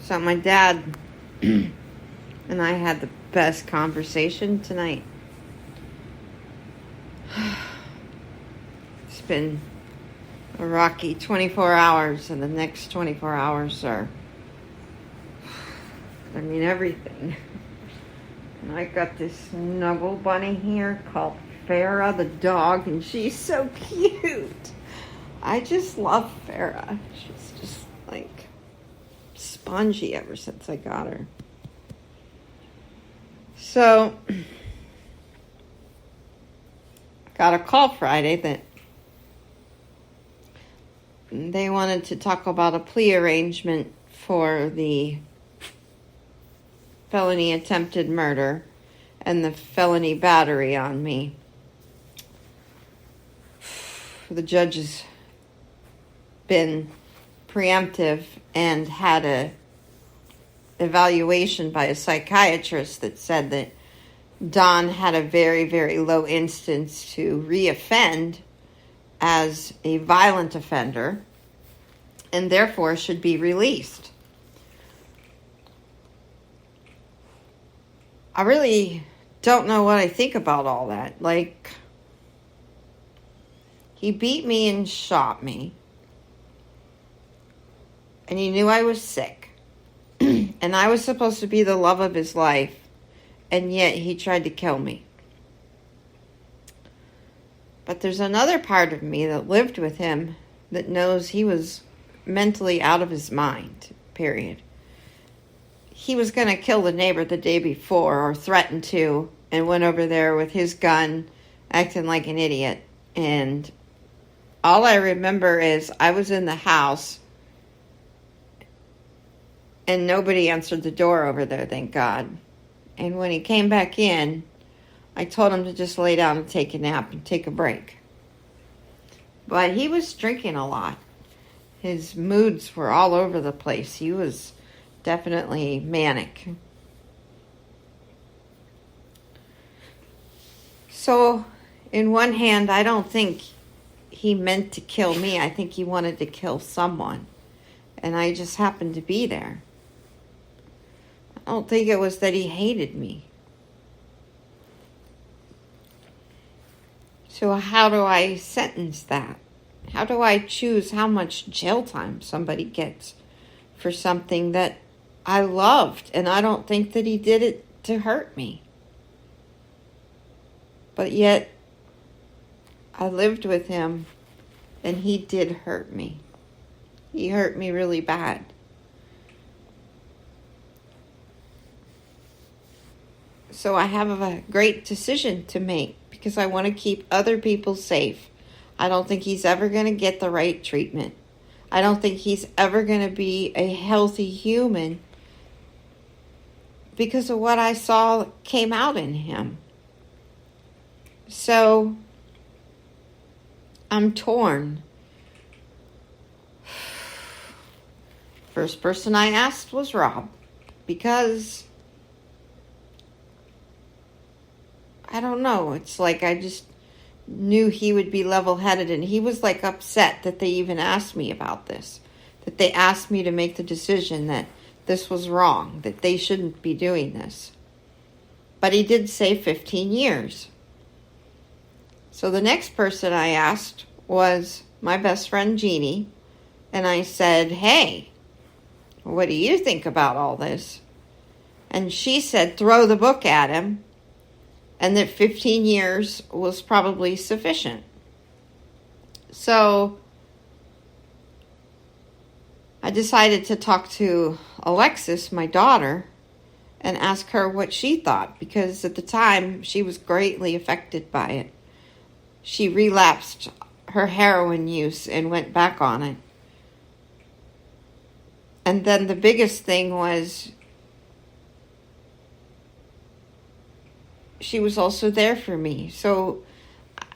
So my dad and I had the best conversation tonight. It's been a rocky 24 hours, and the next 24 hours are, everything. And I got this snuggle bunny here called Farah the dog, and she's so cute. I just love Farah. She's just like spongy ever since I got her. So, got a call Friday that they wanted to talk about a plea arrangement for the felony attempted murder and the felony battery on me. The judge has been preemptive and had a evaluation by a psychiatrist that said that Don had a very, very low instance to reoffend as a violent offender and therefore should be released. I really don't know what I think about all that. Like, he beat me and shot me. And he knew I was sick. And I was supposed to be the love of his life. And yet he tried to kill me. But there's another part of me that lived with him that knows he was mentally out of his mind, period. He was going to kill the neighbor the day before, or threatened to, and went over there with his gun, acting like an idiot. And all I remember is I was in the house, and nobody answered the door over there, thank God. And when he came back in, I told him to just lay down and take a nap and take a break. But he was drinking a lot. His moods were all over the place. He was definitely manic. So, in one hand, I don't think he meant to kill me. I think he wanted to kill someone. And I just happened to be there. I don't think it was that he hated me. So how do I sentence that? How do I choose how much jail time somebody gets for something that I loved? And I don't think that he did it to hurt me. But yet, I lived with him, and he did hurt me. He hurt me really bad. So I have a great decision to make because I want to keep other people safe. I don't think he's ever going to get the right treatment. I don't think he's ever going to be a healthy human because of what I saw came out in him. So I'm torn. First person I asked was Rob because I don't know. It's like I just knew he would be level-headed, and he was like upset that they even asked me about this, that they asked me to make the decision that this was wrong, that they shouldn't be doing this. But he did say 15 years. So the next person I asked was my best friend Jeannie, and I said, hey, what do you think about all this? And she said, throw the book at him, and that 15 years was probably sufficient. So I decided to talk to Alexis, my daughter, and ask her what she thought, because at the time she was greatly affected by it. She relapsed her heroin use and went back on it. And then the biggest thing was she was also there for me. So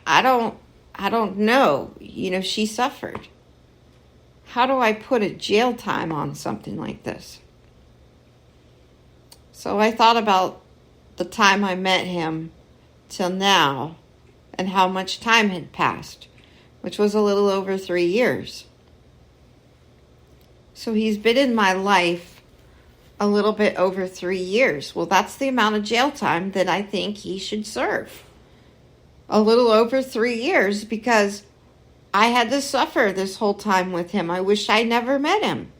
I don't know. You know, she suffered. How do I put a jail time on something like this? So I thought about the time I met him till now and how much time had passed, which was a little over 3 years. So he's been in my life a little bit over 3 years. Well, that's the amount of jail time that I think he should serve. A little over 3 years, because I had to suffer this whole time with him. I wish I never met him.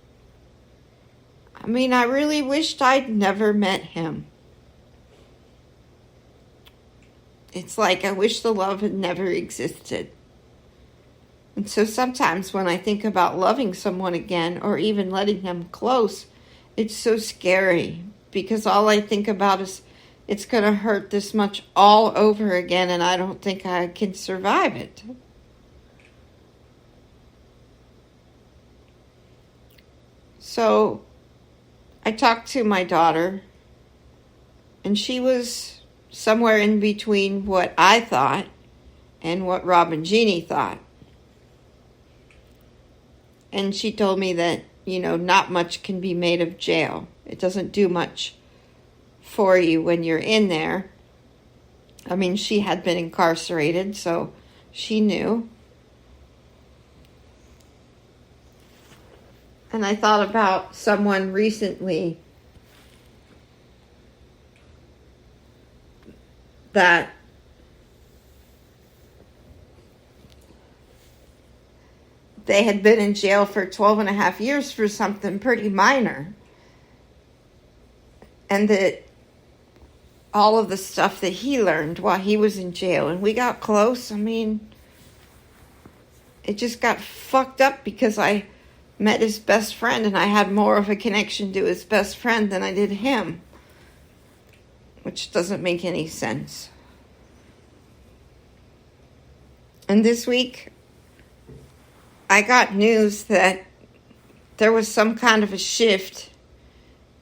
I mean, I really wished I'd never met him. It's like I wish the love had never existed. And so sometimes when I think about loving someone again, or even letting them close, it's so scary, because all I think about is it's going to hurt this much all over again, and I don't think I can survive it. So I talked to my daughter, and she was somewhere in between what I thought and what Rob and Jeannie thought. And she told me that, not much can be made of jail. It doesn't do much for you when you're in there. I mean, she had been incarcerated, so she knew. And I thought about someone recently that they had been in jail for 12 and a half years for something pretty minor. And that all of the stuff that he learned while he was in jail, and we got close. I mean, it just got fucked up because I met his best friend, and I had more of a connection to his best friend than I did him, which doesn't make any sense. And this week, I got news that there was some kind of a shift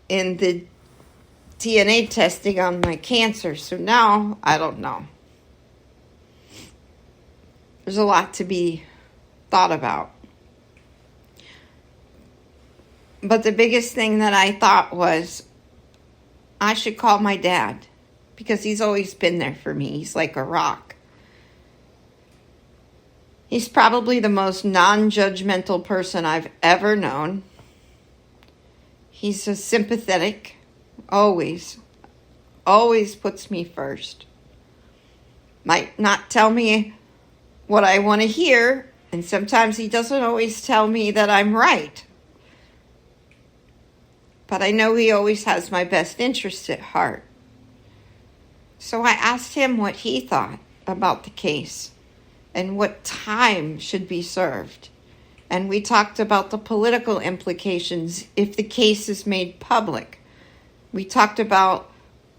in the DNA testing on my cancer. So now, I don't know. There's a lot to be thought about. But the biggest thing that I thought was, I should call my dad, because he's always been there for me. He's like a rock. He's probably the most non-judgmental person I've ever known. He's so sympathetic, always puts me first. Might not tell me what I want to hear, and sometimes he doesn't always tell me that I'm right. But I know he always has my best interest at heart. So I asked him what he thought about the case and what time should be served. And we talked about the political implications if the case is made public. We talked about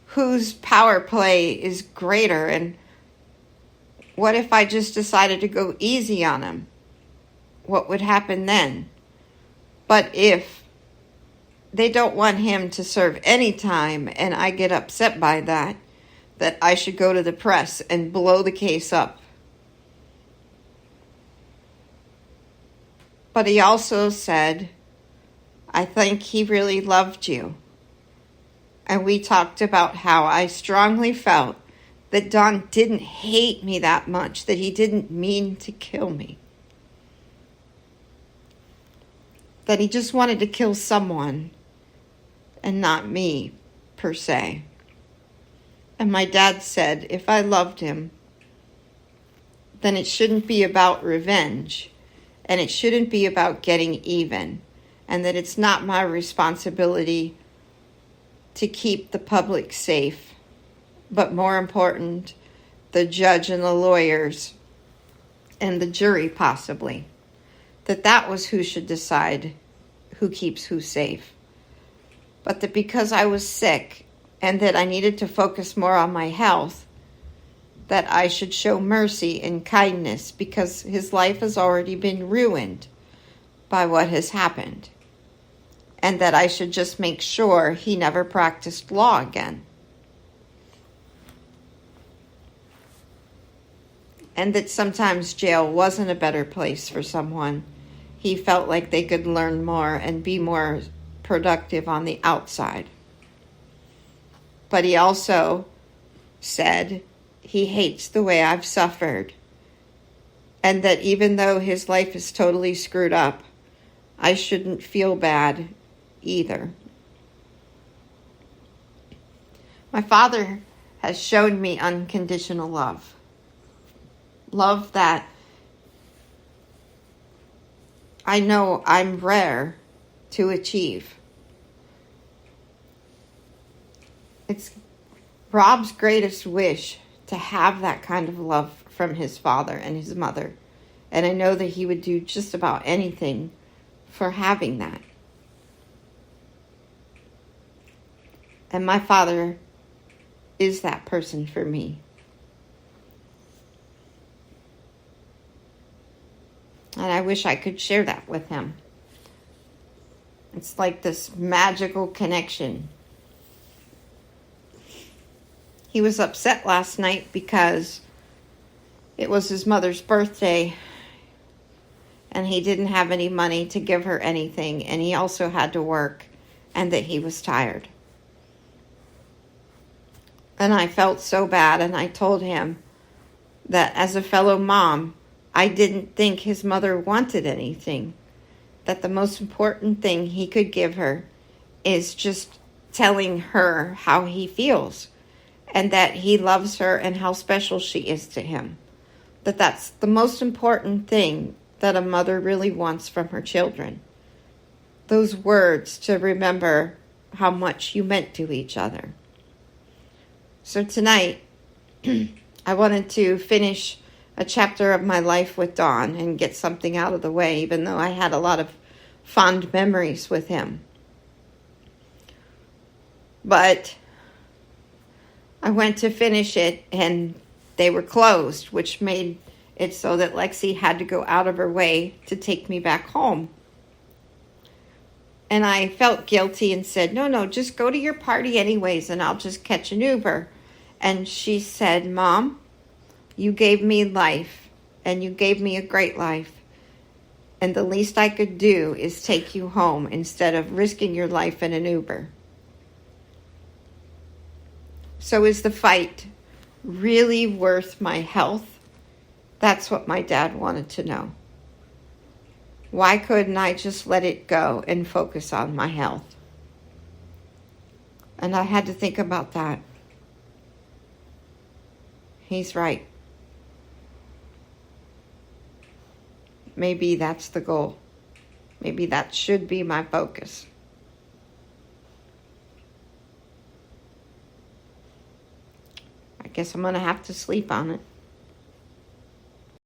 whose power play is greater, and what if I just decided to go easy on him? What would happen then? But if they don't want him to serve any time, and I get upset by that I should go to the press and blow the case up. But he also said, I think he really loved you. And we talked about how I strongly felt that Don didn't hate me that much, that he didn't mean to kill me. That he just wanted to kill someone and not me, per se. And my dad said, if I loved him, then it shouldn't be about revenge, and it shouldn't be about getting even, and that it's not my responsibility to keep the public safe, but more important, the judge and the lawyers and the jury possibly, that was who should decide who keeps who safe. But that because I was sick and that I needed to focus more on my health, that I should show mercy and kindness because his life has already been ruined by what has happened. And that I should just make sure he never practiced law again. And that sometimes jail wasn't a better place for someone. He felt like they could learn more and be more productive on the outside. But he also said he hates the way I've suffered, and that even though his life is totally screwed up, I shouldn't feel bad either. My father has shown me unconditional love. Love that I know I'm rare to achieve. It's Rob's greatest wish to have that kind of love from his father and his mother. And I know that he would do just about anything for having that. And my father is that person for me. And I wish I could share that with him. It's like this magical connection. He was upset last night because it was his mother's birthday and he didn't have any money to give her anything, and he also had to work, and that he was tired. And I felt so bad, and I told him that as a fellow mom, I didn't think his mother wanted anything. That the most important thing he could give her is just telling her how he feels, and that he loves her and how special she is to him. That's the most important thing that a mother really wants from her children. Those words to remember how much you meant to each other. So tonight, I wanted to finish a chapter of my life with Don and get something out of the way, even though I had a lot of fond memories with him. But I went to finish it and they were closed, which made it so that Lexi had to go out of her way to take me back home. And I felt guilty and said, no, just go to your party anyways and I'll just catch an Uber. And she said, Mom, you gave me life and you gave me a great life. And the least I could do is take you home instead of risking your life in an Uber. So is the fight really worth my health? That's what my dad wanted to know. Why couldn't I just let it go and focus on my health? And I had to think about that. He's right. Maybe that's the goal. Maybe that should be my focus. I guess I'm going to have to sleep on it.